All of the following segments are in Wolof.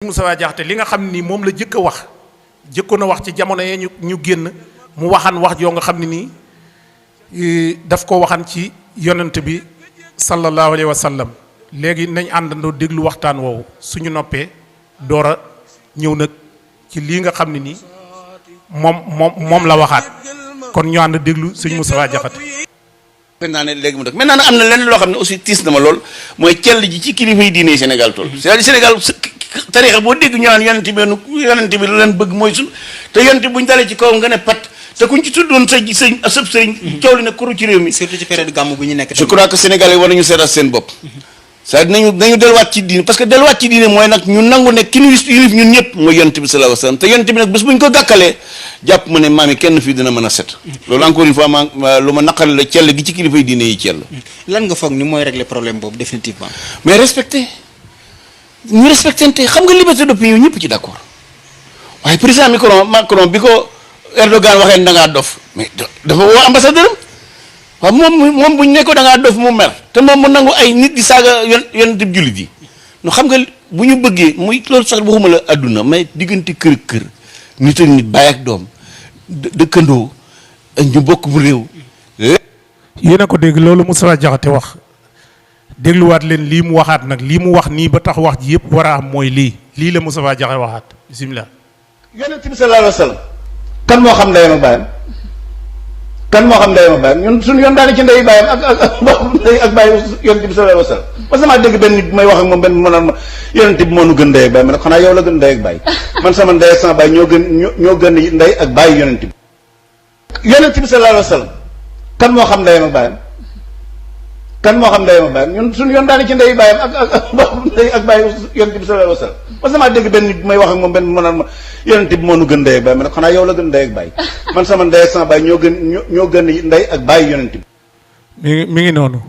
Moustapha Diakhaté li nga xam ni moom la jëkk a wax jëkkoon a wax ci jamono yee ñu génn mu waxan wax joo nga xam ne nii daf ko waxan ci yonent bi sallallahu alayhi wa sallam léegi nañ àndandoo déglu waxtaan woowu suñu noppee door a ñëw nag ci lii nga xam ne nii moom la waxaat kon ñu ànd déglu sëñ Moustapha Diakhaté. maintenant ne léegi mu dëkk maintenant am na lenn loo xam ne aussi tiis na ma lool mooy cell ji ci kilifa yi diine Sénégal tool c'est-à-dire Sénégal tarixa boo dégg ñu naan yonent bi lu leen bëgg mooy su te yonent buñ dalee ci kaw nga ne pat te kuñ ci tuddoon sëb sëriñ coow li ne kuru ci réew mi surtout ci période gàmmu bu ñu nekk je crois que Sénégalais war nañu seetaat seen bopp c'est-à-dire nañu delluwaat ci diine parce que delluwaat ci diine mooy nag ñu nangu ne ki ñu yilif ñun ñëpp mooy yonent bi sallallahu alayhi wasallam te yonent bi nag bés bu ñu ko gàkkalee jàpp ma ne maami kenn fii dina mën a set loolu encore une fois lu ma naqari la cell gi ci kilifa yi diine yi cell lan nga foog ni mooy régler problème boobu définitivement mais respecté ñu respectante xam nga liberté d'opinion ñëpp ci d'accord waaye président Macron bi ko Erdogan waxee da ngaa dof mais dafa woo ambassadeur am waaw moom bu ñu ne ko da ngaa dof mu mer te moom mu nangu ay nit di saaga yonent bi jullit yi no xam nga bu ñu bëggee muy loolu sax waxuma la adduna mais diggante kër nit ak nit bàyyi ak doom dëkkandoo ñu bokk bu réew. yéen a ko dégg loolu Moustapha Diakhaté wax dégluwaat leen lii mu waxaat nag lii mu wax nii ba tax wax ji yëpp war a am mooy lii la Moustapha Diakhaté waxaat bisimilah. yonent bi sallallahu alayhi wa sallam kan moo xam ndeyam ak baayam kan moo xam ndeyam ak baayam ñun suñu yoon daal ci ndey baayam ak bàyyi yonent bi sallallahu alayhi wa sallam parce que maa dégg benn nit may wax ak moom benn mu naan ma yonent bi moo nu gën ndey ak baay ma ne xanaa yow la gën ndey ak baay man sama ndey ak sama baay ñoo gën ndey ak baay yonent bi. yonent bi sallallahu alayhi wa sallam kan moo xam ndeyam ak baayam kan moo xam ndeyam ak baayam ñun suñu yoon daal ci ndey baayam ak bàyyi yonent bi sallallahu alayhi wa sallam parce que maa dégg benn nit may wax ak moom benn mu naan ma yonent bi moo nu gën ndey ak baay ma ne xanaa yow la gën ndey ak baay man sama ndey ak sama baay ñoo gën ndey ak baay yonent bi. mi ngi noonu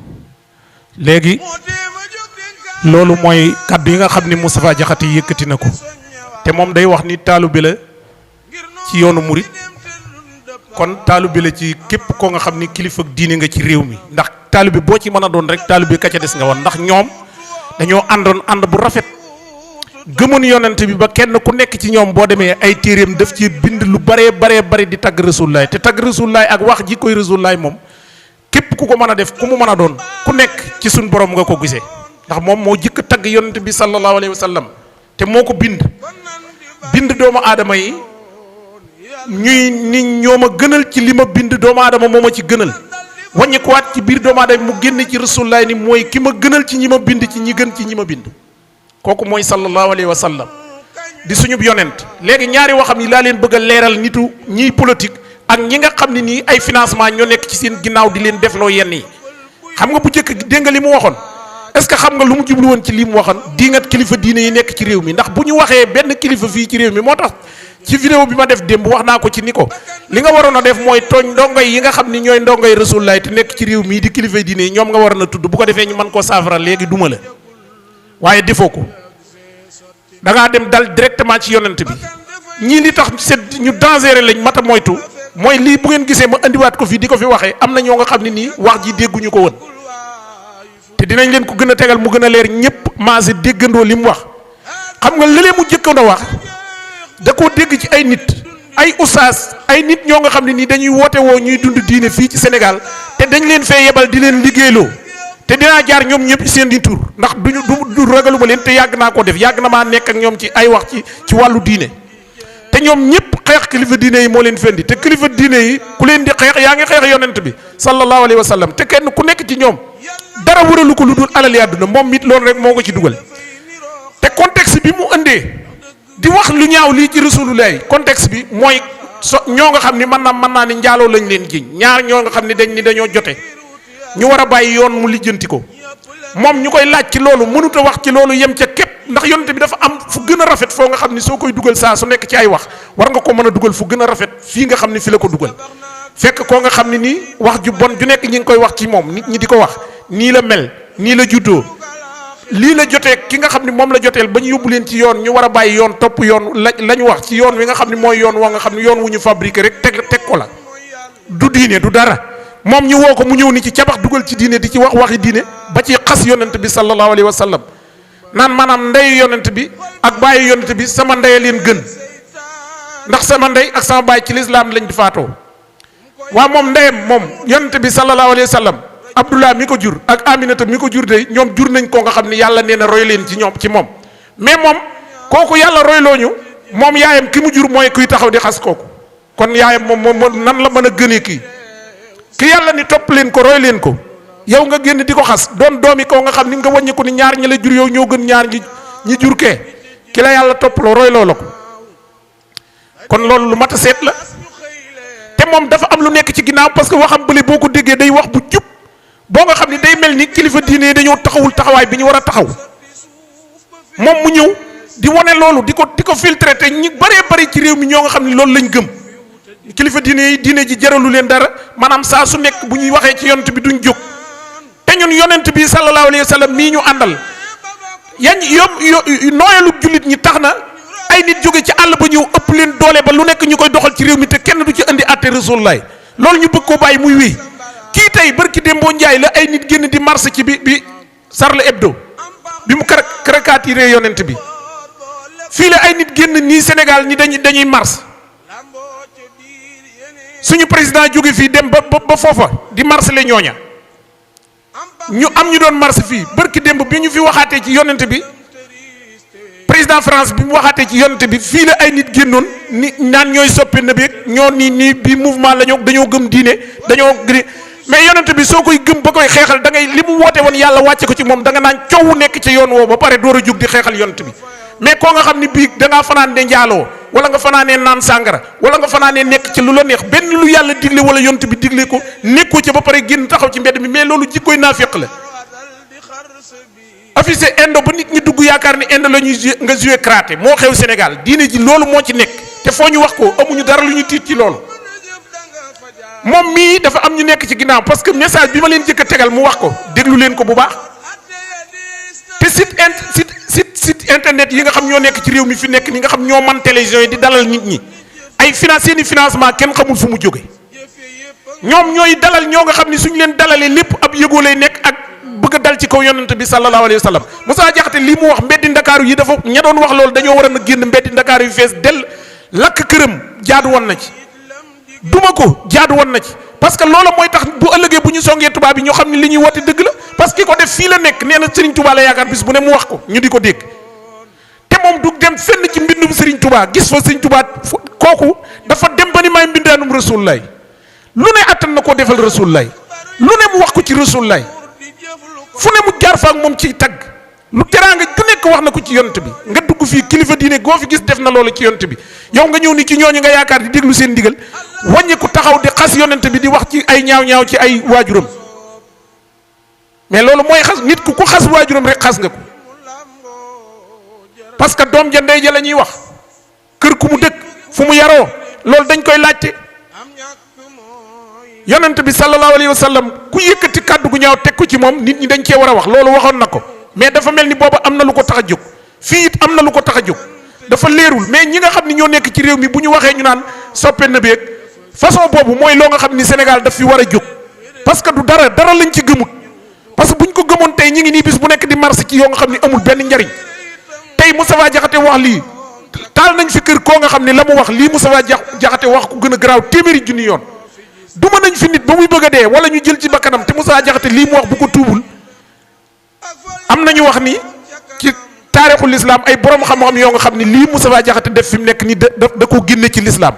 léegi loolu mooy kaddu yi nga xam ni Moustapha Diakhaté yëkkati na ko te moom day wax ni taalibe la ci yoonu murit kon taalibe la ci képp koo nga xam ni kilifa diine nga ci réew mi ndax taalibe boo ci mën a doon rek taalibe ka ca des nga woon ndax ñoom dañoo àndoon ànd bu rafet gëmoon yonent bi ba kenn ku nekk ci ñoom boo demee ay téeréem daf ci bind lu baree bari di tagg Rasulullaay te tagg Rasulullaay ak wax ji koy Rasulullaay moom képp ku ko mën a def ku mu mën a doon ku nekk ci suñ borom nga ko gisee ndax moom moo jëkk tagg yonent bi sallallahu alayhi wa sallam te moo ko bind doomu aadama yi ñuy ni ñoo ma gënal ci li ma bind doomu aadama moo ma ci gënal wàññi ko waat ci biir doomu aadama mu génn ci Rasulullaay ni mooy ki ma gënal ci ñi ma bind ci ñi gën ci ñi ma bind kooku mooy sallallahu alayhi wa sallam di suñu yonent léegi ñaari waxam yi laa leen bëgg a leeral nitu ñiy politique ak ñi nga xam ne nii ay financement ñoo nekk ci seen ginnaaw di leen defloo yenn yi xam nga bu njëkk dégg nga li mu waxoon est-ce que xam nga lu mu jublu woon ci li mu waxoon diingat kilifa diine yi nekk ci réew mi ndax bu ñu waxee benn kilifa fii ci réew mi moo tax ci vidéo bi ma def démb wax naa ko ci ni ko li nga waroon a def mooy tooñ ndongoy yi nga xam ni ñooy ndongoy Rasulullaay te nekk ci réew mii di kilifa diine yi ñoom nga waroon a tudd bu ko defee ñu mën koo saafara léegi duma la waaye defoo ko da ngaa dem dal directement ci yonent bi ñii li tax c'est ñu dangereux lañ mata moytu mooy lii bu ngeen gisee ma indiwaat ko fii di ko fi waxee am na ñoo nga xam ne nii wax ji dégguñu ko woon te dinañ leen ko gën a tegal mu gën a leer ñëpp maase déggandoo li mu wax xam nga lëlee mu jëkkoon a wax da koo dégg ci ay nit ay ustaas ay nit ñoo nga xam ne nii dañuy woote woo ñuy dund diine fii ci Sénégal te dañ leen fee yebal di leen liggéeyloo te dinaa jaar ñoom ñëpp ci seen di tur ndax du ragaluma leen te yàgg naa ko def yàgg na maa nekk ak ñoom ci ay wax ci wàllu diine te ñoom ñëpp xeex kilifa diine yi moo leen fendi te kilifa diine yi ku leen di xeex yaa ngi xeex yonent bi sallallahu alayhi wa sallam te kenn ku nekk ci ñoom dara wëralu ko lu dul alali àdduna moom it loolu rek moo ko ci dugal te contexte bi mu ëndee di wax lu ñaaw lii ci Rasulullaay contexte bi mooy ñoo nga xam ni mën naa ni njaaloo lañ leen jiñ ñaar ñoo nga xam ni dañoo jote ñu war a bàyyi yoon mu lijjanti ko moom ñu koy laaj ci loolu mënut a wax ci loolu yem ca képp ndax yonent bi dafa am fu gën a rafet foo nga xam ni soo koy dugal saa su nekk ci ay wax war nga ko mën a dugal fu gën a rafet fii nga xam ni fi la ko dugal fekk koo nga xam ne nii wax ju bon ju nekk ñi ngi koy wax ci moom nit ñi di ko wax nii la mel nii la juddoo lii la jotee ki nga xam ni moom la joteel ba ñu yóbbu leen ci yoon ñu war a bàyyi yoon topp yoon la ñu wax ci yoon wi nga xam ni mooy yoon woo nga xam ni yoon wu ñu fabriqué rek teg ko la du diine du dara moom ñu woo ko mu ñëw ni ci cabax dugal ci diine di ci wax waxi diine ba ci xas yonent bi sallallahu alayhi wa sallam naan maanaam ndeyu yonent bi ak bàyyi yonent bi sama ndey leen gën ndax sama ndey ak sama baay ci lislaam lañ di faatoo waa moom ndeyam moom yonent bi sallallahu alayhi wa sallam Abdullah mi ko jur ak Aminata mi ko jur de ñoom jur nañ ko nga xam ni yàlla nee na roy leen ci ñoom ci moom mais moom kooku yàlla royloo ñu moom yaayam ki mu jur mooy kuy taxaw di xas kooku kon yaayam moom nan la mën a gënee kii ki yàlla ni topp leen ko roy leen ko yow nga génn di ko xas doon doomi koo nga xam ni nga wàññi ko ni ñaar ñi la jur yow ñoo gën ñaar ñi jur kee ki la yàlla topploo royloo la ko kon loolu lu mat a seet la te moom dafa am lu nekk ci ginnaaw parce que waxam bële boo ko déggee day wax bu jub boo nga xam ni day mel ni kilifa diine yi dañoo taxawul taxawaay bi ñu war a taxaw moom mu ñëw di wane loolu di ko filtré te ñi bëree bëri ci réew mi ñoo nga xam ni loolu lañ gëm kilifa diine ji jaralu leen dara maanaam saa su nekk bu ñuy waxee ci yonent bi duñ jóg te ñun yonent bi sallallahu alayhi wa sallam mii ñu àndal nooyalu jullit ñi tax na ay nit jóge ci àll ba ñëw ëpp leen doole ba lu nekk ñu koy doxal ci réew mi te kenn du ci indi àtte Rasulullah loolu ñu bëgg koo bàyyi muy wéy kii tey barki Dembo Njaay la ay nit génn di marche ci bi Charlie Hebdo bi mu caricaturé yonent bi fii la ay nit génn nii Sénégal ni dañuy marche suñu président jóge fii dem ba foofa di marche le ñooña ñu am ñu doon marche fii barki démb bi ñu fi waxaatee ci yonent bi président France bi mu waxaatee ci yonent bi fii la ay nit génnoon ni naan ñooy soppe na beeg ñoo nii bi mouvement la dañoo gëm diine dañoo mais yonent bi soo koy gëm ba koy xeexal da ngay li mu woote woon yàlla wàcce ko ci moom da nga naan coow nekk ci yoon woo ba pare door a jóg di xeexal yonent bi mais koo nga xam ni bii da ngaa fanaan de njaaloo wala nga fanaanee naan sàngara wala nga fanaanee nekk ci lu la neex benn lu yàlla digle wala yonent bi digle ko nekkoo ci ba pare génn taxaw ci mbedd mi mais loolu jikkooy naafeq la officier indo ba nit ñi dugg yaakaar ni indo la ñuy nga joué karaté moo xew Sénégal diine ji loolu moo ci nekk te foo ñu wax ko amuñu dara lu ñu tiit ci loolu moom mii dafa am ñu nekk ci ginnaaw parce que message bi ma leen jëkk a tegal mu wax ko déglu leen ko bu baax te site internet yi nga xam ñoo nekk ci réew mi fi nekk ni nga xam ñoo man télévision yi di dalal nit ñi ay seeni financement kenn xamul fu mu jóge ñoom ñooy dalal ñoo nga xam ni suñu leen dalalee lépp ab yëgoo lay nekk ak bëgg a dal ci kaw yonent bi sallallahu alayhi wa sallam Moussa Diakhaté lii mu wax mbeddi Ndakaaru yi dafa ña doon wax loolu dañoo war a génn mbeddi Ndakaaru yu fees del lakk këram jaadu woon na ci duma ko jaadu woon na ci parce que loolu mooy tax bu ëllëgee bu ñu songee tubaab bi ñoo xam ne li ñuy woote dëgg la parce que ki ko def fii la nekk nee na Serigne Touba la yaakaar bis bu ne mu wax ko ñu di ko dégg te moom du dem fenn ci mbindum Serigne Touba gis fa Serigne Touba kooku dafa dem ba ni may mbindaanum Rasulullah lu ne attan na koo defal Rasulullah lu ne mu wax ko ci Rasulullah fu ne mu jaar fa ak moom ci tagg lu teraanga ju nekk wax na ko ci yonent bi nga dugg fii kilifa diine goo fi gis def na loolu ci yonent bi yow nga ñëw ni ci ñooñu nga yaakaar di déglu seen ndigal wàññi ko taxaw di xas yonent bi di wax ci ay ñaaw-ñaaw ci ay waajuram mais loolu mooy xas nit ku ko xas waajuram rek xas nga ko parce que doom ja ndey ja la ñuy wax kër ku mu dëkk fu mu yaroo loolu dañ koy laajte yonent bi sallallahu alayhi wa sallam ku yëkkati kàddu gu ñaaw teg ko ci moom nit ñi dañ cee war a wax loolu waxoon na ko mais dafa mel ni booba am na lu ko tax a jóg fii it am na lu ko tax a jóg dafa leerul mais ñi nga xam ni ñoo nekk ci réew mi bu ñu waxee ñu naan soppe na beeg façon boobu mooy loo nga xam ni Sénégal daf fi war a jóg parce que du dara lañ ci gëmut parce que bu ñu ko gëmoon tey ñi ngi nii bis bu nekk di marché ci yoo nga xam ni amul benn njariñ tey Moustapha Diakhaté wax lii taal nañ fi kër koo nga xam ni la mu wax lii Moustapha Diakhaté wax ku gën a garaaw téeméeri junni yoon duma nañ fi nit ba muy bëgg a dee wala ñu jël ci bakkanam te Moustapha Diakhaté lii mu wax bu ko tuubul am nañu wax ni ci taarixul islam ay borom xam-xam yoo nga xam ni lii Moustapha Diakhaté def fi mu nekk nii da ko génne ci l'islam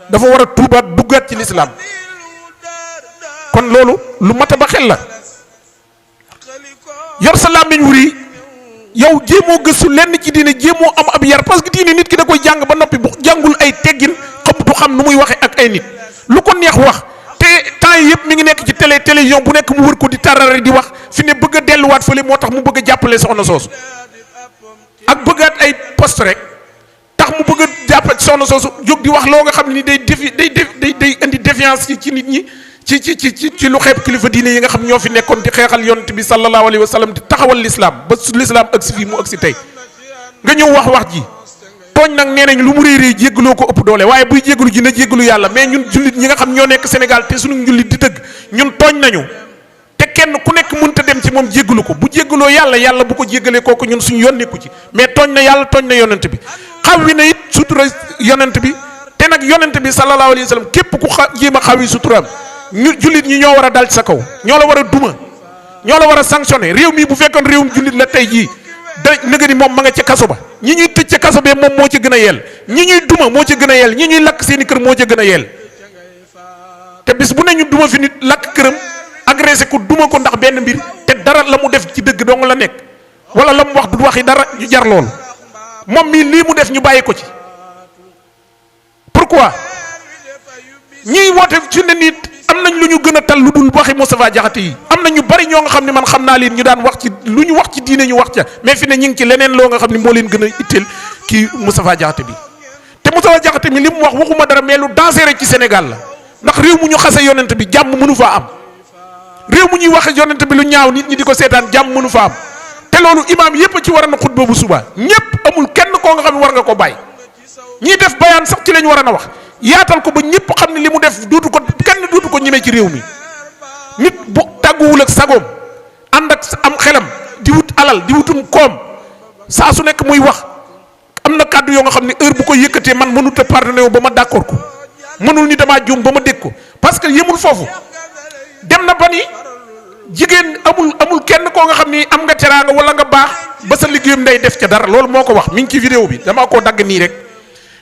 dafa war a tuubaat duggaat ci l'islam kon loolu lu mat a ba xel la yor sa làmmiñ wuri yow jéemoo gëstu lenn ci diine jéemoo am ab yar parce que diine nit ki da koy jàng ba noppi bu jàngul ay teggin du xam nu muy waxe ak ay nit lu ko neex wax te temps yi yëpp mi ngi nekk ci télévision bu nekk mu wër ko di tarare di wax fi ne bëgg a delluwaat fële moo tax mu bëgg a jàppale soxna soosu ak bëggaat ay poste rek tax mu bëgg a jàppale soxna soosu jóg di wax loo nga xam ne day indi défiance ci nit ñi ci lu xeeb kilifa diine yi nga xam ñoo fi nekkoon di xeexal yonent bi sallallahu alayhi wa sallam di taxawal l'islam ba l'islam agsi fii mu agsi tey nga ñëw wax ji tooñ nag nee nañ lu mu réy jéggaloo ko ëpp doole waaye buy jéggalu ji na jéggalu yàlla mais ñun jullit ñi nga xam ñoo nekk Sénégal te suñu jullit di dëgg ñun tooñ nañu te kenn ku nekk mënta dem ci moom jéggalu ko bu jéggaloo yàlla bu ko jéggalee kooku ñun suñu yoon nekku ci mais tooñ na yàlla tooñ na yonent bi xaw wi na it sutura yonent bi te nag yonent bi sallallahu alayhi wa sallam képp ku jéem a xaw yi suturaam ñu jullit ñi ñoo war a dal ci sa kaw ñoo la war a duma ñoo la war a sanctionné réew mi bu fekkoon réewum jullit la tey jii da nëga ni moom ma nga ca kaso ba ñi ñuy tëj ca kaso bee moom moo ci gën a yell ñi ñuy duma moo ci gën a yell ñi ñuy lakk seeni kër moo ci gën a yell te bis bu ne ñu duma fi nit lakk këram agressé ko duma ko ndax benn mbir te dara la mu def ci dëgg dong la nekk wala la mu wax du waxi dara ñu jar loolu moom mii lii mu def ñu bàyyi ko ci pourquoi ñiy woote ci ne nit am nañ lu ñu gën a tal lu dul waxi Moustapha Diakhaté yi am na ñu bari ñoo nga xam ne man xam naa leen ñu daan wax ci lu ñu wax ci diine ñu wax ca mais fi ne ñu ngi ci leneen loo nga xam ne moo leen gën a itteel kii Moustapha Diakhaté bi te Moustapha Diakhaté mi li mu wax waxuma dara mais lu dangereux ci Sénégal la ndax réew mu ñu xase yonent bi jàmm mënu faa am réew mu ñuy waxe yonent bi lu ñaaw nit ñi di ko seetaan jàmm mënu fa am te loolu imaam yépp ci war a na xutba bu suba ñépp amul kenn koo nga xam ne war nga ko bàyyi ñiy def bayaan sax ci lañ war a na wax yaatal ko ba ñépp xam ne li mu def dootu ko ñemee ci réew mi nit bu tàgguwul ak sagoom ànd ak am xelam di wut alal di wutum koom saa su nekk muy wax am na kàddu yoo nga xam ne heure bu ko yëkkatee man mënut a pardonné wu ba ma d'accord ko mënul ni damaa juum ba ma dégg ko parce que yemul foofu dem na ba ni jigéen amul kenn koo nga xam ni am nga teraanga wala nga baax ba sa liggéeyam ndey def ca dara loolu moo ko wax mi ngi ci vidéo bi dama koo dagg nii rek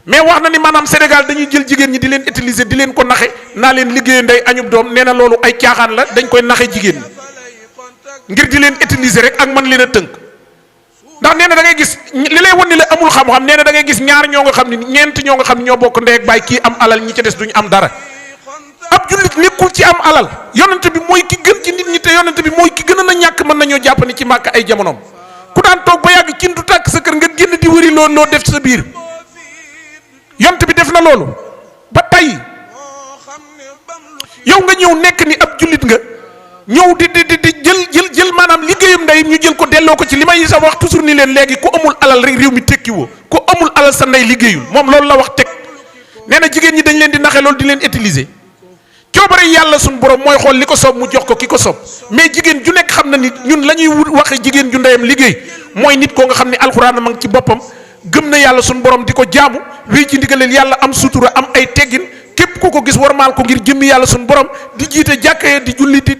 mais wax na ni maanaam Sénégal dañuy jël jigéen ñi di leen utiliser di leen ko naxe naa leen liggéeyu ndey añub doom nee na loolu ay caaxaan la dañ koy naxe jigéen ñi ngir di leen utiliser rek ak man leen a tënk ndax nee na da ngay gis li lay wan ni la amul xam-xam nee na da ngay gis ñaar ñoo nga xam ni ñeent ñoo nga xam ni ñoo bokk ndey ak baay kii am alal ñi ca des duñu am dara ab jullit nekkul ci am alal yonent bi mooy ki gën ci nit ñi te yonent bi mooy ki gën a ñàkk mën nañoo jàpp ni ci màkk ay jamonoom ku daan toog ba yàgg cin du tàkk sa kër nga génn di wëri loo def sa biir yonent bi def na loolu ba tey yow nga ñëw nekk ni ab jullit nga ñëw di jël maanaam liggéeyam ndey ñu jël ko delloo ko ci li may sa wax toujours ni leen léegi ku amul alal rek réew mi tekki woo ku amul alal sa ndey liggéeyul moom loolu la wax teg nee na jigéen ñi dañ leen di naxe loolu di leen utiliser coobare yàlla suñu borom mooy xool li ko soob mu jox ko ki ko soob mais jigéen ju nekk xam na ni ñun la ñuy waxe jigéen ju ndeyam liggéey mooy nit koo nga xam ne alxuraan ma ngi ci boppam gëm na yàlla suñu borom di ko jaamu wéy ci ndigaleel yàlla am sutura am ay teggin képp ku ko gis warmaal ko ngir jëmmi yàlla suñu borom di jiite jàkkee di julli di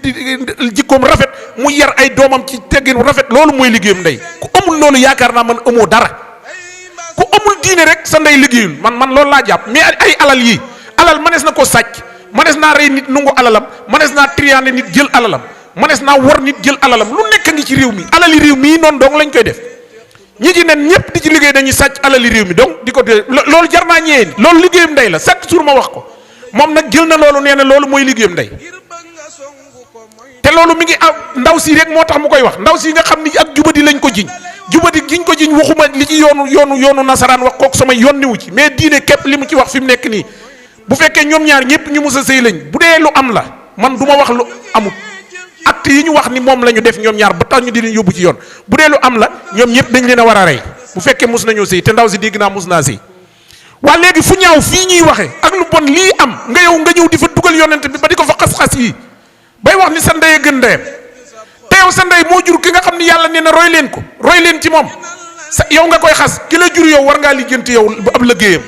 jikkoom rafet mu yar ay doomam ci teggin rafet loolu mooy liggéeyam ndey ku amul loolu yaakaar naa man amoo dara ku amul diine rek sa ndey liggéeyul man loolu laa jàpp mais ay alal yii alal mënees na ko sàcc mënees naa rey nit nungu alalam mënees naa triander nit jël alalam mënees naa wor nit jël alalam lu nekk ngi ci réew mi alali réew mi noonu dong lañ koy def ñi ci nen ñëpp di ci liggéey dañuy sàcc alali réew mi donc di ko dee loolu jar naa ñëwee ni loolu liggéeyam ndey la chaque jour ma wax ko moom nag jël na loolu nee na loolu mooy liggéeyam ndey te loolu mi ngi am ndaw si rek moo tax mu koy wax ndaw si nga xam ni ak jubadi lañ ko jiñ jubadi giñ ko jiñ waxuma li ci yoonu nasaraan wax kooku sama yoon niwu ci mais diine képp li mu ci wax fi mu nekk nii bu fekkee ñoom ñaar ñëpp ñu mus a sëy lañ bu dee lu am la man du ma wax lu amut acte yi ñu wax ni moom la ñu def ñoom ñaar ba tax ñu di leen yóbbu ci yoon bu dee lu am la ñoom ñëpp dañ leen a war a rey bu fekkee mus nañoo sëy te ndaw si dégg naa mus naa sëy waa léegi fu ñaaw fii ñuy waxe ak lu bon lii am nga yow nga ñëw di fa dugal yonent bi ba di ko fa xas-xas yi bay wax ni sa ndey a gën ndeyam te yow sa ndey moo jur ki nga xam ni yàlla nee na roy leen ko roy leen ci moom sa yow nga koy xas ki la jur yow war ngaa lijjanti yow ab liggéeyam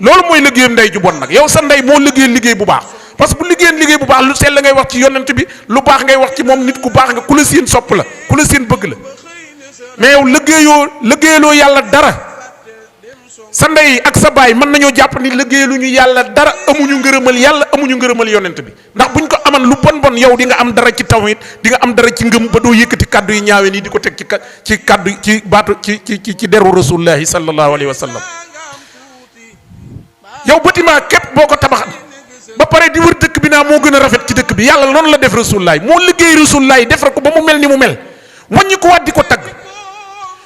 loolu mooy liggéeyam ndey ju bon nag yow sa ndey moo liggéey liggéey bu baax parce que bu liggéeyeen liggéey bu baax lu sell ngay wax ci yonent bi lu baax ngay wax ci moom nit ku baax nga ku la seen sopp la ku la seen bëgg la mais yow liggéeyaloo yàlla dara sa ndey ak sa baay mën nañoo jàpp ni liggéeyaluñu yàlla dara amuñu ngërëmal yàlla amuñu ngërëmal yonent bi ndax buñ ko aman lu bon yow di nga am dara ci tawhid di nga am dara ci ngëm ba doo yëkkati kaddu yi ñaawe nii di ko teg ci kaddu ci baatu ci deru rasulullahi sallallahu alayhi wa sallam yow bâtiment képp boo ko tabaxal ba pare di wër dëkk bi naa moo gën a rafet ci dëkk bi yàlla noonu la def rasulullahi moo liggéey rasulullahi defar ko ba mu mel ni mu mel wàññi ko waat di ko tagg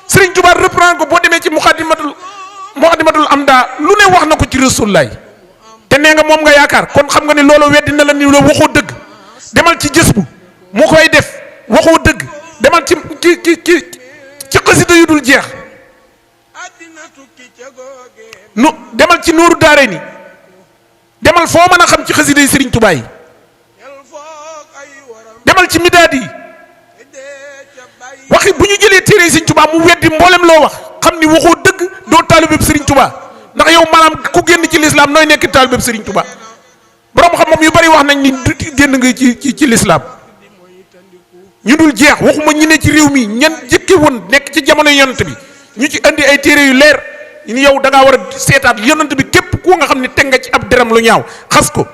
Serigne Touba reprend ko boo demee ci muqaddimatul amda lu ne wax na ko ci rasulullahi te nee nga moom nga yaakaar kon xam nga ni loolu weddi na la ni la waxoo dëgg demal ci jës bu mu koy def waxoo dëgg demal ci xasida yu dul jeex nu demal ci nooru daare ni demal foo mën a xam ci xasida yi Serigne Touba yi demal demal ci midaad yi waxi bu ñu jëlee téere Sëriñ Tuubaa mu weddi mboolem loo wax xam ni waxoo dëgg doo taalibeeb Sëriñ Tuubaa ndax yow maanaam ku génn ci lislaam nooy nekk taalibeeb Sëriñ Tuubaa borom xam-xam yu bari wax nañ ni génn nga ci lislaam ñu dul jeex waxuma ñi ne ci réew mi ñan jëkke woon nekk ci jamono yonent bi ñu ci andi ay téere yu leer ni yow da ngaa war a seetaat yonent bi képp ku nga xam ne teg nga ci ab deram lu ñaaw xas ko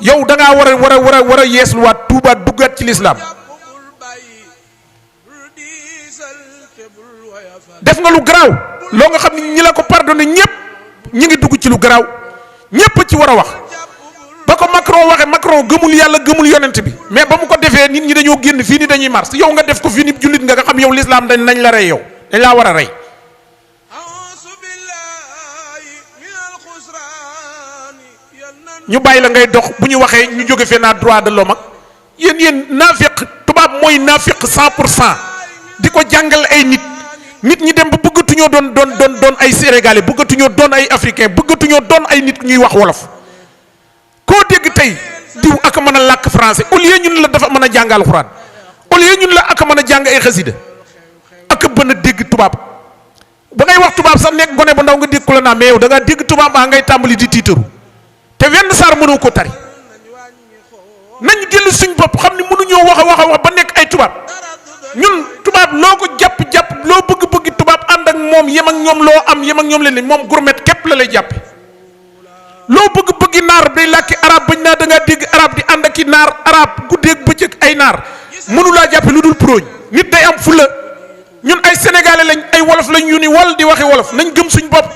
yow da ngaa war a yeesluwaat tuubaat duggaat ci lislaam def nga lu garaaw loo nga xam ne ñi la ko pardonné ñëpp ñi ngi dugg ci lu garaaw ñëpp ci war a wax ba ko Macron waxe Macron gëmul yàlla gëmul yonent bi mais ba mu ko defee nit ñi dañoo génn fii ni dañuy mars yow nga def ko fii ni jullit nga xam yow lislaam dañ nañ la rey yow dañ laa war a rey ñu bàyyi la ngay dox bu ñu waxee ñu jóge fee naa droit de l'homme ak yéen naafiq tubaab mooy naafiq 100% di ko jàngal ay nit ñi dem ba bëggatuñoo doon ay sénégalais bëggatuñoo doon ay africain bëggatuñoo doon ay nit ñuy wax wolof koo dégg tey diw ak mën a làkk français au lieu ñun la dafa mën a jàng alxuraan au lieu ñun la ak mën a jàng ay xasida ak mën a dégg tubaab ba ngay wax tubaab sax nekk gone ba ndaw nga dégg ku la naa mais yow da ngaa dégg tubaab baa ngay tàmbali di tiitaru te wenn saar mënoo ko tari nañ dellu suñ bopp xam ni mënuñoo wax a wax ba nekk ay tubaab ñun tubaab loo ko jàpp loo bëgg tubaab ànd ak moom yem ak ñoom loo am yem ak ñoom leen moom gourmet képp la lay jàppe loo bëgg naar day làkki arab bañ naa da ngaa dégg arab di ànd ak i naar arab guddeeg bëccëg ay naar mënu laa jàppe lu dul próoñ nit day am fulla ñun ay sénégalais lañ ay wolof lañ yu ni wol di waxi wolof nañ gëm suñ bopp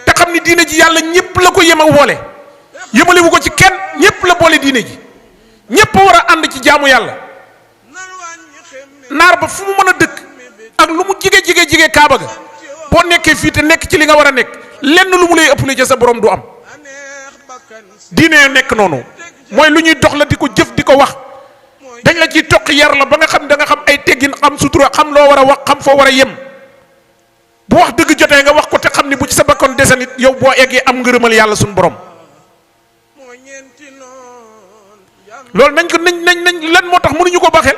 te xam ni diine ji yàlla ñëpp la ko yem ak woole yëmalewu ko ci kenn ñëpp la boole diine ji ñëpp war a ànd ci jaamu yàlla naar ba fu mu mën a dëkk ak lu mu jige kaaba ga boo nekkee fii te nekk ci li nga war a nekk lenn lu mu lay ëppale ca sa borom du am diine nekk noonu mooy lu ñuy dox la di ko jëf di ko wax dañ la ciy toq yar la ba nga xam da nga xam ay teggin xam sutura xam loo war a wax xam foo war a yem bu wax dëgg jotee nga wax ko te xam ni bu ci sa bakkoon dese nit yow boo eggee am ngërëmal yàlla suñu borom loolu nañ ko nañ lan moo tax mënuñu ko baxel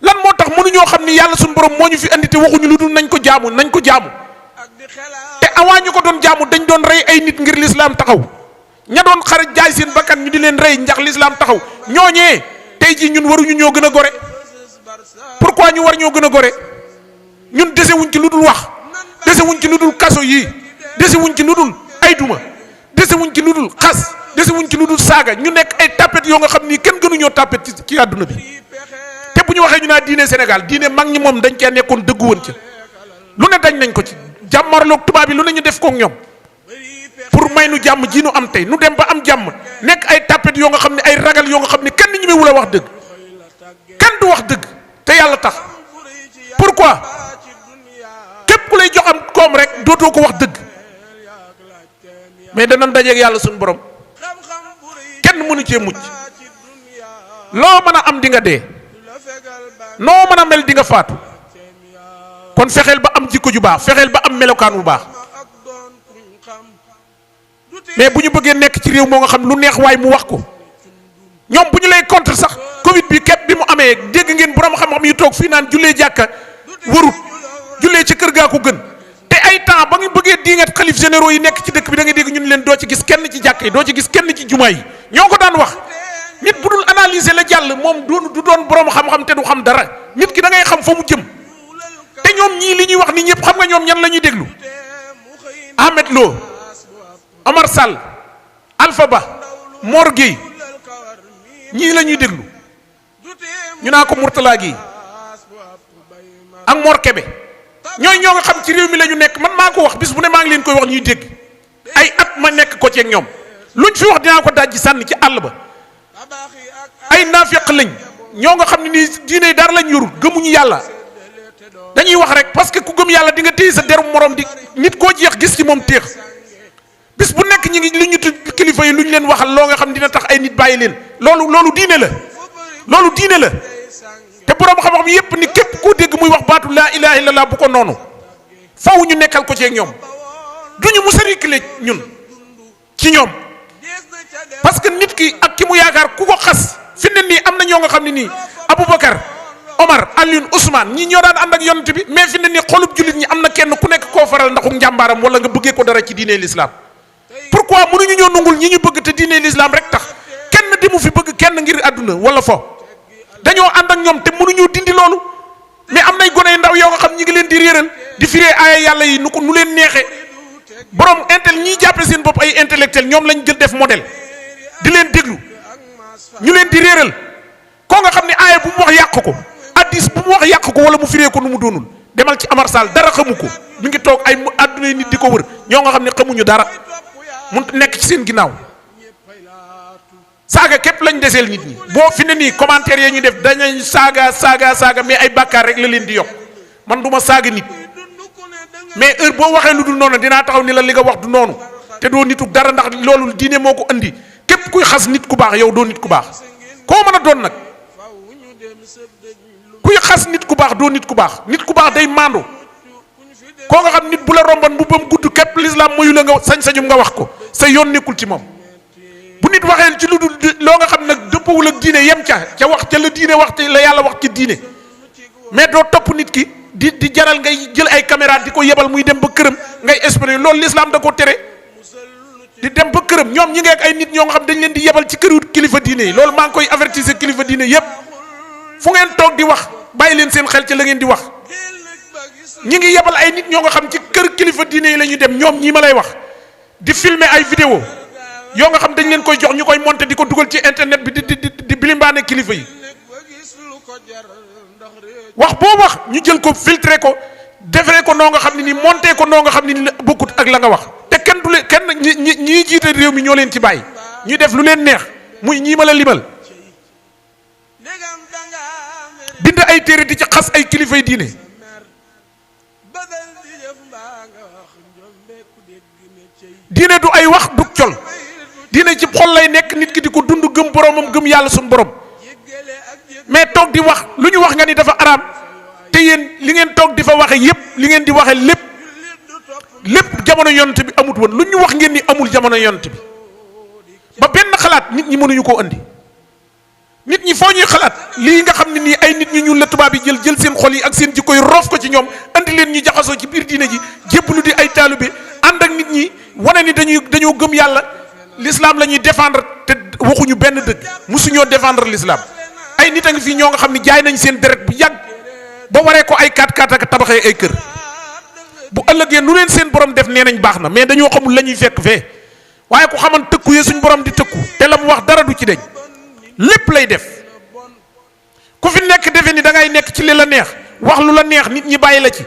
lan moo tax mënuñoo xam ni yàlla suñu borom moo ñu fi andi te waxuñu lu dul nañ ko jaamu te awaa ñu ko doon jaamu dañ doon rey ay nit ngir lislaam taxaw ña doon xare jaay seen bakkan ñu di leen rey ndax lislaam taxaw ñooñee tey jii ñun waruñu ñoo gën a gore pourquoi ñu war ñoo gën a gore ñun desewuñ ci lu dul wax desewuñ ci lu dul kaso yii desewuñ ci lu dul ay duma desewuñ ci lu dul xas desewuñ ci lu dul saaga ñu nekk ay tapet yoo nga xam ni kenn gënuñoo tapet ci àdduna bi te bu ñu waxee ñu naa diine Sénégal diine mag ñi moom dañ cee nekkoon dëggu woon ca lu ne dañ nañ ko ci jàmmarloog tubaab yi lu ne ñu def kook ñoom pour may nu jàmm ji nu am tey nu dem ba am jàmm nekk ay tapet yoo nga xam ne ay ragal yoo nga xam ne kenn ñu wula wax dëgg kenn du wax dëgg te yàlla tax pourquoi képp ku lay jox am koom rek dootoo ko wax dëgg mais danañ dajeeg yàlla suñu borom kenn mënu cee mucc loo mën a am di nga dee noo mën a mel di nga faatu kon fexeel ba am jikko ju baax fexeel ba am melokaan bu baax mais bu ñu bëggee nekk ci réew moo nga xam lu neex waay mu wax ko ñoom bu ñu lay contre sax Covid bi képp bi mu amee dégg ngeen borom xam-xam yu toog fii naan jullee jàkka warut jullee ci kër gaa ko gën te ay temps ba nga bëggee diingat xalif généraux yi nekk ci dëkk bi da nga dégg ñun leen doo ci gis kenn ci jàkka yi doo ci gis kenn ci jumaa yi ñoo ko daan wax nit bu dul analyser la jàll moom du doon borom xam-xam te du xam dara nit ki da ngay xam fa mu jëm te ñoom ñii li ñuy wax ni ñëpp xam nga ñoom ñan la ñuy déglu Ahmed Lo Omar Sall Alpha Ba Mor Gueye ñii la ñuy déglu ñu naa ko Mourtala gi ak Mor Kebe ñooy ñoo nga xam ci réew mi la ñu nekk man maa ko wax bis bu ne maa ngi leen koy wax ñuy dégg ay at ma nekk ko ci ak ñoom luñ fi wax dinaa ko dajji sànni ci àll ba ay naafiq lañ ñoo nga xam ne nii diine dara lañ yorul gëmuñu yàlla dañuy wax rek parce que ku gëm yàlla di nga téye sa deru morom di nit koo jeex gis ci moom téex bis bu nekk ñi ngi li ñu tudd kilifa yi lu ñu leen waxal loo nga xam dina tax ay nit bàyyi leen loolu diine la loolu diine la te borom xam-xam yépp ni képp koo dégg muy wax baatu laa ilaha illallah bu ko noonu faw ñu nekkal ko ci ak ñoom duñu mos a réclé ñun ci ñoom parce que nit ki ak ki mu yaakaar ku ko xas fi ne nii am na ñoo nga xam ne nii Aboubacar Omar Alioune Ousmane ñi ñoo daan ànd ak yonent bi mais fi ne nii xolub jullit ñi am na kenn ku nekk koo faral ndaxu njàmbaaram wala nga bëggee ko dara ci diine l'islam pourquoi mënuñu ñoo nungul ñi ñu bëgg te diine l'islam rek tax kenn di mu fi bëgg kenn ngir àdduna wala fo dañoo ànd ak ñoom te mënuñu dindi loolu mais am nay gone yu ndaw yoo nga xam ñi ngi leen di réeral di firee aaya yàlla yi nu ko nu leen neexee borom ñiy jàppe seen bopp ay intellectuel ñoom lañ jël def modèle di leen déglu ñu leen di réeral koo nga xam ne aaya bu mu wax yàq ko addis bu mu wax yàq ko wala mu firee ko nu mu doonul demal ci Amar Sall dara xamu ko mi ngi toog ay adduna nit di ko wër ñoo nga xam ne xamuñu dara mun nekk ci seen ginnaaw saaga képp lañ deseel nit ñi boo fi ne nii commentaire ya ñu def dañuy saaga mais ay bàkkaar rek la leen di yokk man du ma saaga nit mais heure boo waxee lu dul noonu dinaa taxaw ni la li nga wax du noonu te doo nituk dara ndax loolu diine moo ko andi képp kuy xas nit ku baax yow doo nit ku baax koo mën a doon nag kuy xas nit ku baax doo nit ku baax nit ku baax day maandu koo nga xam nit bu la romban bu bam gudd képp l'islam mayu la nga sañ-sañum nga wax ko sa yoon nekkul ci moom bu nit waxee ci lu dul loo nga xam nag dëppawul ak diine yem ca wax ca la diine wax te la yàlla wax ci diine mais doo topp nit ki di jaral ngay jël ay caméra di ko yebal muy dem ba këram ngay espérer loolu l'islam da ko tere di dem ba këram ñoom ñi ngeek ay nit ñoo nga xam dañ leen di yebal ci këru kilifa diine yi loolu maa ngi koy avertir kilifa diine yépp fu ngeen toog di wax bàyyi leen seen xel ci la ngeen di wax ñi ngi yebal ay nit ñoo nga xam ci kër kilifa diine yi la ñuy dem ñoom ñii ma lay wax di filmer ay vidéo yoo nga xam dañ leen koy jox ñu koy monter di ko dugal ci internet bi di bilimbaane kilifa yi wax boo wax ñu jël ko filtrer ko defee ko noo nga xam ne ni monter ko noo nga xam ne ni bokkut ak la nga wax te kenn du leen kenn ñi jiite réew mi ñoo leen ci bàyyi ñuy def lu leen neex muy ñii ma la limal bind ay téere di ci xas ay kilifay diine diine du ay wax du col diine ci xol lay nekk nit ki di ko dund gëm boromam gëm yàlla suñu borom mais toog di wax lu ñu wax nga ni dafa araam te yéen li ngeen toog di fa waxe yépp li ngeen di waxe lépp jamono yonent bi amut woon lu ñu wax ngeen ni amul jamono yonent bi ba benn xalaat nit ñi mënuñu koo andi nit ñi foo ñuy xalaat lii nga xam ne nii ay nit ñi ñuul la tubaab yi jël seen xol yi ak seen jikko yi roof ko ci ñoom andi leen ñu jaxasoo ci biir diine ji jébbalu di ay taalibe ànd ak nit ñi wane ni dañoo gëm yàlla l'islam la ñuy défendre te waxuñu benn dëgg musuñoo défendre l'islam ay nit a ngi fii ñoo nga xam ne jaay nañ seen deret bu yàgg ba waree ko ay 4x4 ak tabaxee ay kër bu ëllëgee nu leen seen borom def nee nañ baax na mais dañoo xamul la ñuy fekk fee waaye ku xaman tëkku yee suñ borom di tëkku te la mu wax dara du ci deñ lépp lay def ku fi nekk defe ni da ngay nekk ci li la neex wax lu la neex nit ñi bàyyi la ci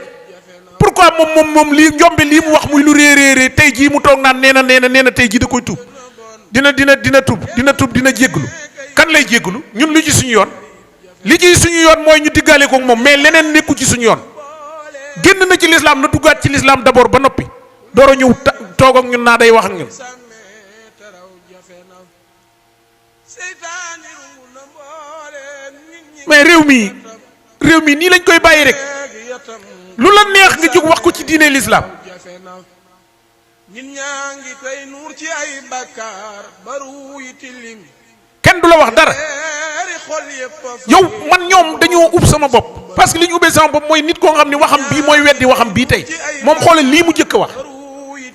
pourquoi moom lii njombe lii mu wax muy lu réeréeré tey jii mu toog naan nee na tey jii da koy tuub dina tuub dina jégglu kan lay jégglu ñun lu ci suñu yoon li ci suñu yoon mooy ñu diggaale ko moom mais leneen nekku ci suñu yoon génn na ci l'islam na duggaat ci l'islam d'abord ba noppi door a ñëw toog ak ñun naa day wax ak ñun mais réew mi nii lañ koy bàyyi rek lu la neex nga jóg wax ko ci diine l'islam kenn du la wax dara yow man ñoom dañoo ub sama bopp parce que li ñu ubbee sama bopp mooy nit koo nga xam ne waxam bii mooy weddi waxam bii tey moom xoolal lii mu jëkk a wax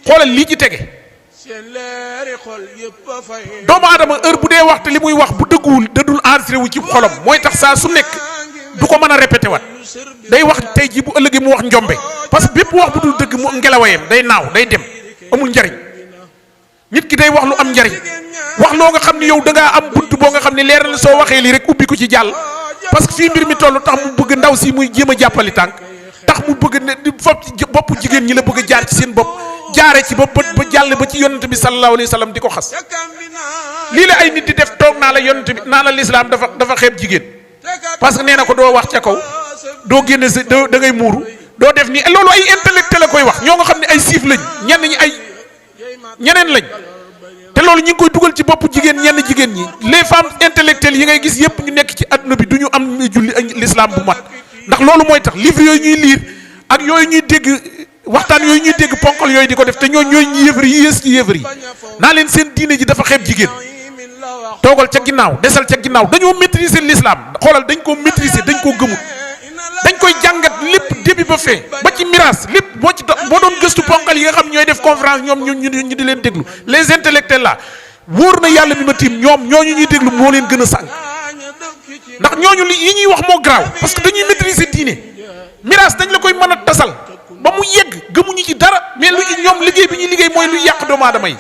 xoolal lii ci tege doomu aadama heure bu dee wax te li muy wax bu dëgguwul dadul enregistré wu ci xolam mooy tax saa su nekk du ko mën a répété wat day wax tey jii bu ëllëgee mu wax njombe parce que bépp wax bu dul dëgg mu ngelawayam day naaw day dem amul njariñ nit ki day wax lu am njariñ wax loo nga xam ne yow da ngaa am buntu boo nga xam ne leer na soo waxee lii rek ubbi ko ci jàll parce que fii mbir mi toll tax mu bëgg ndaw si muy jéem a jàppali tànk tax mu bëgg ne bopp jigéen ñi la bëgg a jaar ci seen bopp jaare ci ba jàll ba ci yonent bi sallallahu alayhi wa sallam di ko xas lii la ay nit di def toog naa la yonent bi naa la l'islam dafa xeeb jigéen parce que nee na ko doo wax ca kaw doo génne sa da ngay muuru doo def nii loolu ay intellectuel la koy wax ñoo nga xam ne ay siif lañ ñenn ñi ay ñeneen lañ te loolu ñu ngi koy dugal ci bopp jigéen ñenn jigéen ñi les femmes intellectuelles yi ngay gis yépp ñu nekk ci adduna bi du ñu am julli l'islam bu mat ndax loolu mooy tax livre yooyu ñuy lire ak yooyu ñuy dégg waxtaan yooyu ñuy dégg ponkal yooyu di ko def te ñooy ñooy yéefar yi yées ci yéefar yi naa leen seen diine ji dafa xeeb jigéen toogal ca ginnaaw desal ca ginnaaw dañoo maîtriser l'islam xoolal dañ koo maîtriser dañ koo gëmut dañ koy jàngat lépp début ba fin ba ci miraas lépp boo doon gëstu ponkal yi nga xam ñooy def conférence ñoom ñu di leen déglu les intellectuels là wóor na yàlla mi ma tiim ñoom ñooñu ñuy déglu moo leen gën a sànq ndax ñooñu li yi ñuy wax moo graaw parce que dañuy maîtriser diine miraas dañ la koy mën a tasal ba mu yegg gëmuñu ci dara mais lu ci ñoom liggéey bi ñuy liggéey mooy luy yàq doomu aadama yi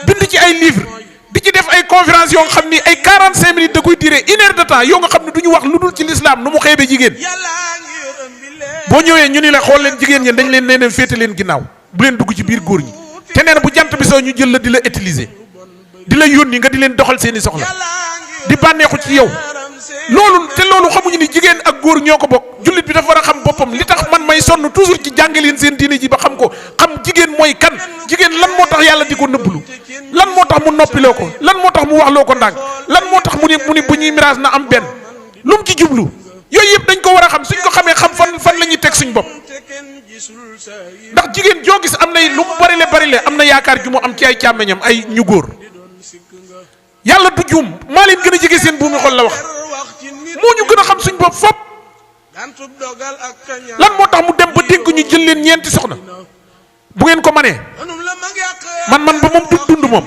bind ci ay livre di ci def ay conférence yoo nga xam ni ay 45 minutes da koy durer 1 heure de temps yoo nga xam ne du ñu wax lu dul ci l'islam nu mu xeebe jigéen boo ñëwee ñu ni la xool leen jigéen ñi dañ leen nee féete leen ginnaaw bu leen dugg ci biir góor ñi te nee na bu jant bi soo ñu jël la di la utiliser di la yónni nga di leen doxal seeni soxla di bànneexu ci yow loolu te loolu xamuñu ni jigéen ak góor ñoo ko bokk jullit bi dafa war a xam boppam li tax man may sonn toujours ci jàngal leen seen diine ji ba xam ko xam jigéen mooy kan jigéen lan moo tax yàlla di ko nëbblu lan moo tax mu noppiloo ko lan moo tax mu waxloo ko ndànk lan moo tax mu ni bu ñuy miraas na am benn lu mu ci jublu yooyu yëpp dañ ko war a xam suñ ko xamee xam fan la ñuy teg suñ bopp ndax jigéen joo gis am na lu mu bari le am na yaakaar ju mu am ci ay càmmeñam ay ñu góor yàlla du juum maa leen gën a jege seen buumi xol la wax moo ñu gën a xam suñ bopp fop lan moo tax mu dem ba dénk ñu jël leen ñeenti soxna bu ngeen ko manee man ba moom dund moom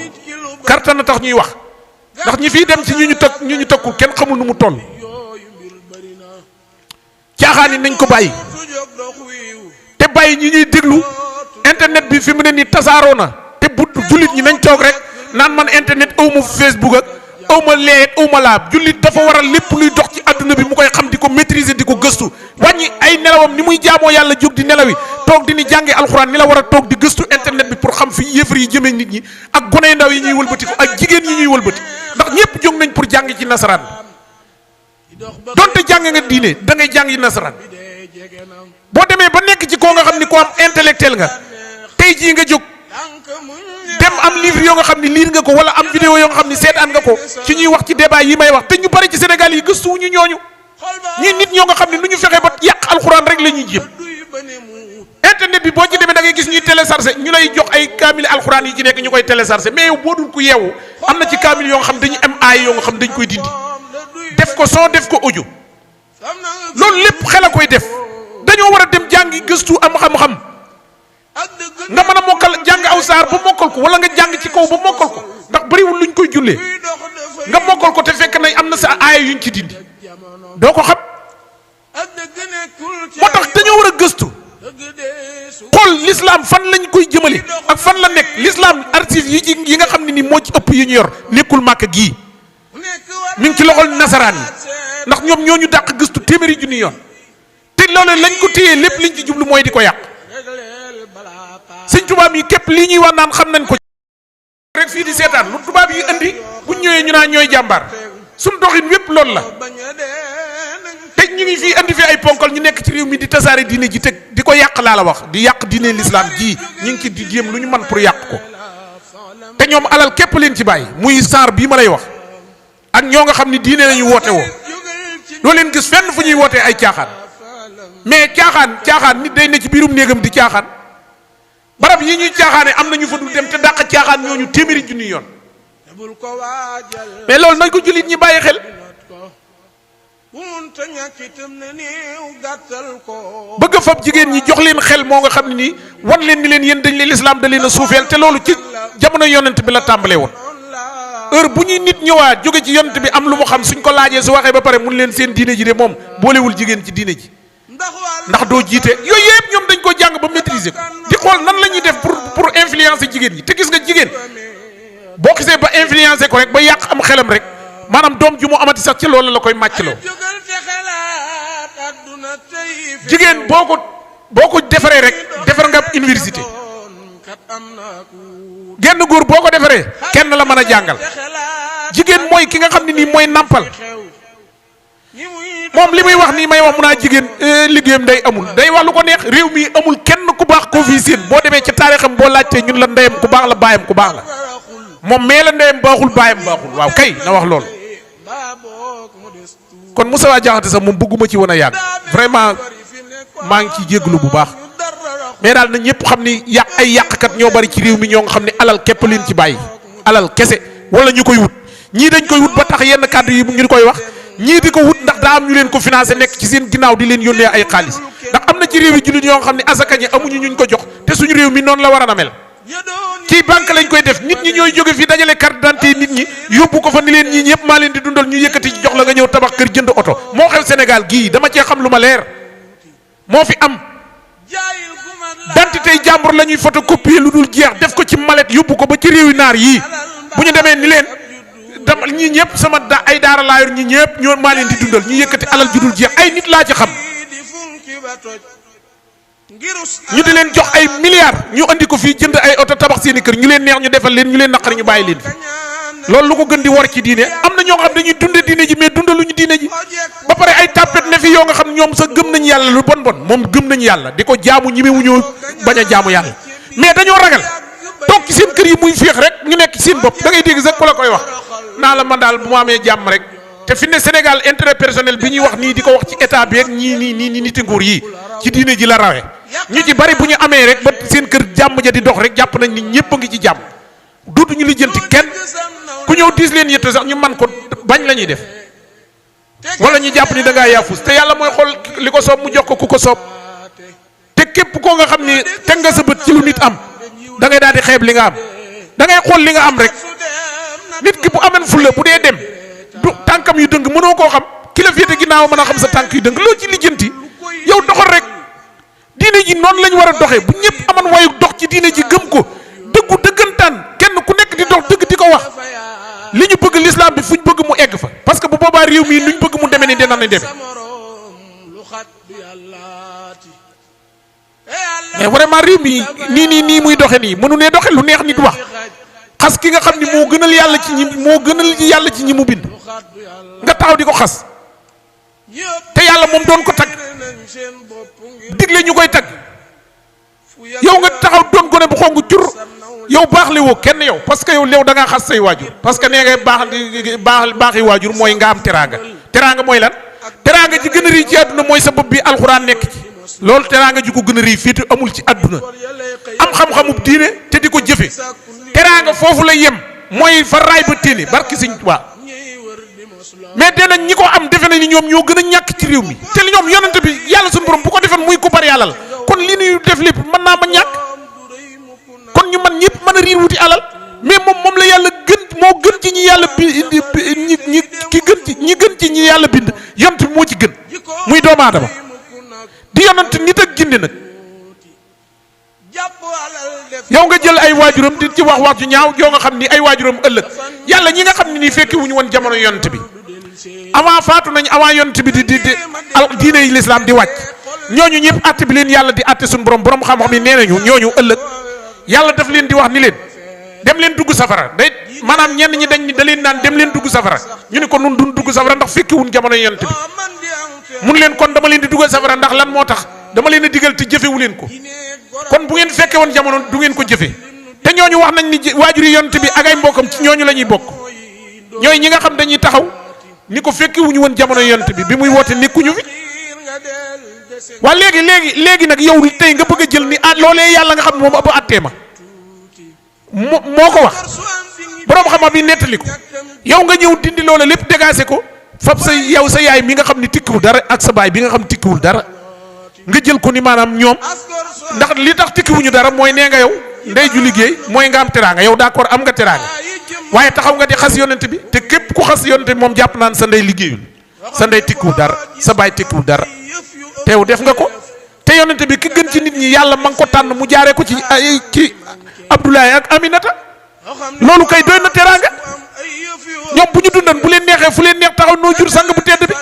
karta na tax ñuy wax ndax ñi fiy dem ci ñu tëkkul kenn xamul nu mu toll caaxaan yi nañ ko bàyyi te bàyyi ñi ñuy déglu internet bi fi mu ne nii tasaaroo na te bu jullit ñi nañ toog rek naan man internet awma Facebook ak awma leet awma laab jullit dafa war a lépp luy dox ci adduna bi mu koy xam di ko maîtriser di ko gëstu wàññi ay nelawam ni muy jaamoo yàlla jóg di nelawi toog di ni jànge alxuraan ni la war a toog di gëstu internet bi pour xam fi yëfar yi jëmee nit ñi ak gone ndaw yi ñuy wëlbati ko ak jigéen yi ñuy wëlbati ndax ñëpp jóg nañ pour jàng ci nasaraan donte jàng nga diine da ngay jàng ci nasaraan boo demee ba nekk ci koo nga xam ni ko am intellectuel nga tey jii nga jóg dem am livre yoo nga xam ni liir nga ko wala am vidéo yoo nga xam ni seetaan nga ko ci ñuy wax ci débat yi may wax te ñu bari ci Sénégal yi gëstuwuñu ñooñu ñii nit ñoo nga xam ne nu ñu fexe ba yàq alxuraan rek la ñuy jéem internet bi boo ci demee da ngay gis ñuy téléchargé ñu lay jox ay kaamil alxuraan yi ci nekk ñu koy téléchargé mais yow boo dul ku yeewu am na ci kaamil yoo nga xam dañu am aay yoo nga xam dañ koy dindi def ko son def ko audio loolu lépp xel a koy def dañoo war a dem jàngi gëstu am xam-xam nga mën a mokkal jàng aw saar ba mokkal ko wala nga jàng ci kaw ba mokkal ko ndax bëriwul luñ koy jullee nga mokkal ko te fekk nañ am na sa aaya yuñ ci dindi doo ko xam moo tax dañoo war a gëstu xool l'islam fan lañ koy jëmale ak fan la nekk l'islam archive yi nga xam ne ni moo ci ëpp yi ñu yor nekkul màkk gii mi ngi ci loxol nasaraan yi ndax ñoom ñoo ñu dàq gëstu téeméeri junni yoon te loolu lañ ko téyee lépp liñ ci jublu mooy di ko yàq sëñ tubaab yi képp lii ñuy wax naan xam nañ ko rek fii di seetaan lu tubaab yi indi buñ ñëwee ñu naan ñooy jàmbaar suñ doxin wépp loolu la te ñu ngi fii indi fi ay ponkal ñu nekk ci réew mi di tasaare diine ji teg di ko yàq laa la wax di yàq diine l'islam ji ñu ngi ci di jéem lu ñu mën pour yàq ko te ñoom alal képp leen ci bàyyi muy saar bii ma lay wax ak ñoo nga xam ni diine lañu woote woo doo leen gis fenn fu ñuy wootee ay caaxaan mais caaxaan nit day ne ci biirum néegam di caaxaan barab yi ñuy caaxaane am na ñu fa dul dem te dàq caaxaan ñooñu téeméeri junni yoon mais loolu nañ ko jullit ñi bàyyi xel bëgg fab jigéen ñi jox leen xel moo nga xam ne nii wan leen ni leen yéen dañ leen lislaam da leen a suufeel te loolu ci jamono yonent bi la tàmbalee woon heure bu ñuy nit ñëwaat jóge ci yonent bi am lu mu xam suñ ko laajee su waxee ba pare mun leen seen diine ji de moom boolewul jigéen ci diine ji ndax doo jiite yooyu yëpp ñoom dañ ko jàng ba maîtriser ko di xool nan la ñuy def pour influencer jigéen ñi te gis nga jigéen boo xisee ba influencer ko rek ba yàq am xelam rek maanaam doom ju mu amati sax ci loolu la koy màccloo jigéen boo ko defaree rek defar nga université genn góor boo ko defaree kenn la mën a jàngal jigéen mooy ki nga xam ne nii mooy nàmpal moom li muy wax nii may wax mun naa jigéen liggéeyam day amul day wax lu ko neex réew mi amul kenn ku baax koo fii seen boo demee ca taarixam boo laajtee ñun la ndeyam ku baax la baayam ku baax la moom mais la ndeyam baaxul baayam baaxul waaw kay na wax loolu kon Moustapha Diakhaté sax moom bëgguma ci woon a yàgg vraiment maa ngi ciy jégalu bu baax mais daal na ñëpp xam ni ay yàqkat ñoo bari ci réew mi ñoo nga xam ne alal képp leen ci bàyyi alal kese wala ñu koy wut ñii dañ koy wut ba tax yenn kàddu yi ñu koy wax ñii di ko wut ndax daa am ñu leen ko financé nekk ci seen ginnaaw di leen yónnee ay xaalis ndax am na ci réew yi jullit yoo xam ne asaka ñi amuñu ñuñ ko jox te suñu réew mi noonu la war a mel ci banque lañ koy def nit ñi ñooy jóge fii dajale carte d'identité nit ñi yóbbu ko fa ni leen ñii ñëpp maa leen di dundal ñu yëkkati jox la nga ñëw tabax kër jënd oto moo xew Sénégal gii dama cee xam lu ma leer moo fi am d'identité jàmbur la ñuy photocopier lu dul jeex def ko ci mallette yóbbu ko ba ci réewi naar yii bu ñu demee ni leen dama ñii ñëpp sama ay daara laa yor ñi ñëpp ñoo maa leen di dundal ñu yëkkati alal ju dul jeex ay nit laa ci xam ñu di leen jox ay milliards ñu andi ko fii jënd ay oto tabax seeni kër ñu leen neex ñu defal leen ñu leen naqari ñu bàyyi leen fi loolu lu ko gën di war ci diine am na ñoo xam dañuy dunde diine ji mais dundaluñu diine ji ba pare ay tàppet ne fi yoo nga xam ñoom sax gëm nañu yàlla lu bon moom gëm nañu yàlla di ko jaamu ñimewuñoo bañ a jaamu yàlla mais dañoo ragal toog ci seen kër yi muy féex rek ñu nekk ci seen bopp da ngay dégg sax ku la koy wax naa la man daal bu ma amee jàmm rek te fi ne Sénégal intérêt personnel bi ñuy wax nii di ko wax ci état bi ak ñii niti nguur yi ci diine ji la rawee ñu ci bari bu ñu amee rek ba seen kër jàmm ja di dox rek jàpp nañ ni ñëpp a ngi ci jàmm dootuñu lijjanti kenn ku ñëw diis leen yëtte sax ñu man ko bañ la ñuy def wala ñu jàpp ni da ngaa yaafus te yàlla mooy xool li ko soob mu jox ko ku ko soob te képp koo nga xam ni teg nga sa bët ci lu nit am da ngay daal di xeeb li nga am da ngay xool li nga am rek nit ki bu ameen fulla bu dee dem du tànkam yu dëng mënoo koo xam ki la féete ginnaaw mën a xam sa tànk yu dëng loo ci lijjanti yow doxal rek diine ji noonu lañ war a doxee bu ñëpp aman wayu dox ci diine ji gëm ko dëggu dëggantaan kenn ku nekk di dox dëgg di ko wax li ñu bëgg l'islam bi fuñ bëgg mu egg fa parce que bu boobaa réew mii nuñ bëgg mu demee ni dina nañ demee mais vraiment réew mi nii muy doxe nii mënu ne doxe lu neex nit wax xas ki nga xam ni moo gënal yàlla ci ñi mu bind nga taxaw di ko xas te yàlla moom doon ko tagg digle ñu koy tagg yow nga taxaw doon gone bu xong cur yow baax le woo kenn yow parce que yow léew da ngaa xas say waajur parce que nee ngay baaxi waajur mooy nga am teraanga mooy lan teraanga ji gën a rii ci àdduna mooy sa bopp bi alxuraan nekk ci loolu teraanga ji ko gën a rii fii te amul ci àdduna am xam-xamub diine te di ko jëfe teraanga foofu la yem mooy fa raay ba téene barki Sëñ Tuubaa mais dinañ ñi ko am defe nañ ni ñoom ñoo gën a ñàkk ci réew mi te li ñoom yonent bi yàlla suñu borom bu ko defoon muy ku bari alal kon li ñuy def lépp mën naa ma ñàkk kon ñu man ñëpp mën a riir wuti alal mais moom la yàlla gën moo gën ci ñi yàlla ñi gën ci ñi yàlla bind yonent bi moo ci gën muy doomu aadama di yonent nit ak jinne nag yow nga jël ay waajuram di ci wax ju ñaaw yoo nga xam ni ay waajuram ëllëg yàlla ñi nga xam ne nii fekki wuñu woon jamono yonent bi avant faatu nañ avant yonent bi di diine yi l'islam di wàcc ñooñu ñëpp àtte bi leen yàlla di àtte suñu borom xam-xam yi nee nañu ñooñu ëllëg yàlla daf leen di wax ni leen dem leen dugg safara day maanaam ñenn ñi dañ ni da leen naan dem leen dugg safara ñu ne ko nun duñ dugg safara ndax fekki wuñ jamono yonent bi mun leen kon dama leen di duggal safara ndax lan moo tax dama leen a digal te jëfewu leen ko kon bu ngeen fekke woon jamono du ngeen ko jëfe te ñooñu wax nañ ni waajur yi yonent bi ak ay mbokkam ci ñooñu la ñuy bokk ñooy ñi nga xam dañuy taxaw ni ko fekki wuñu woon jamono yonent bi muy woote nekkuñu fi waa léegi nag yow tey nga bëgg a jël ni loolee yàlla nga xam ne moom ëpp attee ma moo ko wax boroom xam-xam yi nettali ko yow nga ñëw dindi loola lépp dégagé ko fab sa yaay mi nga xam ni tikkiwul dara ak sa baay bi nga xam ni tikkiwul dara nga jël ko ni maanaam ñoom ndax li tax tikkiwuñu dara mooy nee nga yow ndey ju liggéey mooy nga am teraanga yow d'accord am nga teraanga waaye taxaw nga di xas yonent bi te képp ku xas yonent bi moom jàpp naan sa ndey liggéeyul sa ndey tikkiwul dara sa baay tikkiwul dara teew def nga ko te yonent bi ki gën ci nit ñi yàlla ma ngi ko tànn mu jaaree ko ci Abdoulaye ak Aminata loolu kay doy na teraanga ñoom bu ñu dundan bu leen neexee fu leen neex taxaw noo jur sang bu tedd bi